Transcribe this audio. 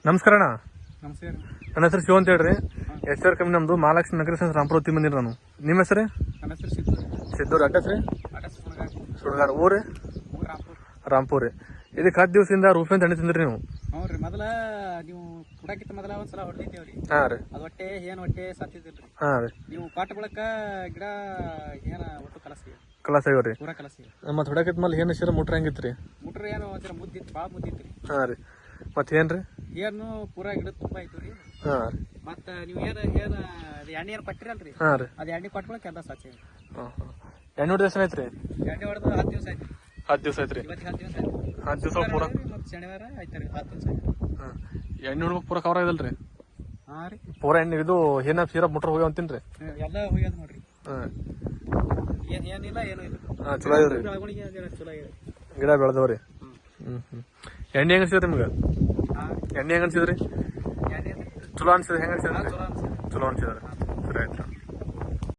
ನಮಸ್ಕಾರ ಅಣ್ಣ. ನಮಸ್ಕಾರ. ನನ್ನ ಹೆಸರು ಶಿವ ಅಂತ ಹೇಳ್ರಿ. ಹೆಸರು ಕಮ್ಮಿ ನಮ್ದು ಮಹಾಲಕ್ಷ್ಮಿ ನಗರ ರಾಮಪುರ ಬಂದಿರಿ ನಾನು. ನಿಮ್ಮ ಹೆಸರು? ನನ್ನ ಹೆಸರು ಸಿದ್ದೂರು. ಸಿದ್ದೂರು. ಅಡ್ರೆಸ್ ರೀ? ಸುಡ್ಗಾರ್. ಊರು? ರಾಮಪುರ. ಇದಕ್ಕೆ 10 ದಿವಸದಿಂದ ರೂಪಾಯಿ ಅಂತ ಎಣ್ಣೆ ತಿಂದ್ರಿ ನೀವು? ಹ್ಞೂ ರೀ. ಮೊದಲ ನೀವು ಕುಡಾಕಿತ್ತ ಮೊದಲ ಒಂದ್ಸಲ ಹೊಡೆದಿದ್ದೇವ್ರಿ. ಹಾಂ ರೀ. ಅದು ಹೊಟ್ಟೆ ಸತ್ತಿದ್ದಿಲ್ರಿ. ಹಾಂ ರೀ. ನೀವು ಕಾಟ ಬಳಕ ಗಿಡ ಏನ ಒಟ್ಟು ಕಲಸ ಆಗ್ಯಾವ್ರಿ. ಪೂರಾ ಕಲಸ. ಮತ್ತೆ ಹೊಡಕಿದ ಮೇಲೆ ಏನು ಹೆಸರು ಮುಟ್ರ ಹೆಂಗಿತ್ರಿ? ಮುಟ್ರ ಏನು ಒಂಥರ ಮುದ್ದಿತ್ತು, ಭಾಳ ಮುದ್ದಿತ್ರಿ. ಹಾಂ ರೀ. ಮತ್ತೆ ಏನ್ರಿ? ಏನು ಪೂರಾ ಗಿಡ ತುಂಬಾ ಐತು ರೀ. ಹಾಂ ರೀ. ಮತ್ತೆ ನೀವು ಏನು ಎಣ್ಣೆ ಏನು ಕೊಟ್ಟಿರಲ್ರಿ? ಹಾಂ ರೀ. ಅದು ಎಣ್ಣೆ ಕೊಟ್ಕೊಳಕ್ ಎಲ್ಲ ಸಾಚಿ. ಹಾಂ ಹಾಂ. ಎಣ್ಣೆ ಹೊಡೆದ ದಿವಸ ಐತ್ರಿ? ಎಣ್ಣೆ ಹೊಡೆದು 10 ದಿವಸ ಆಯ್ತು. 10 ದಿವಸ ಐತ್ರಿ? ಇವತ್ತಿಗೆ 10 ದಿವಸ ಆಯ್ತು. 10 ದಿವಸ ಪೂರ ಮತ್ತೆ ಶನಿವಾರ ಆಯ್ತು ರೀ 10 ದಿವಸ ಆಯ್ತು. ಹಾಂ. ಎಣ್ಣೆ ಹೊಡ್ಬೇಕು ಪೂರ ಕವರ್ ಆಗಿದಲ್ರಿ? ಹಾಂ ರೀ. ಪೂರ ಎಣ್ಣೆ ಇದು ಏನ ಸೀರಾ ಮುಟ್ರ ಹೋಗ್ಯಾವ ಅಂತೀನ್ರಿ? ಎಲ್ಲ ಹೋಗ್ಯದ ನೋಡ್ರಿ. ಹಾಂ. ಏನಿಲ್ಲ ಏನೂ ಇಲ್ಲ. ಹಾಂ, ಚಲೋ ಆಗ್ಯಾವ್ರಿ. ಬೆಳವಣಿಗೆ ಚಲೋ ಆಗಿದೆ. ಗಿಡ ಬೆಳೆದವ್ರಿ. ಎಣ್ಣೆ ಹೆಂಗ ಅನ್ಸಿದ್ರಿ ನಿಮ್ಗೆ? ಎಣ್ಣೆ ಹೆಂಗ ಅನ್ಸಿದ್ರಿ? ಎಣ್ಣೆ ಚಲೋ ಅನ್ಸಿದ್ರಿ? ಹೆಂಗ ಅನ್ಸಿದ್ರಿ? ಚಲೋ ಅನ್ಸುತ್ತೆ. ಚಲೋ ಅನ್ಸಿದ್ರಿ. ಸರಿ ಆಯ್ತು.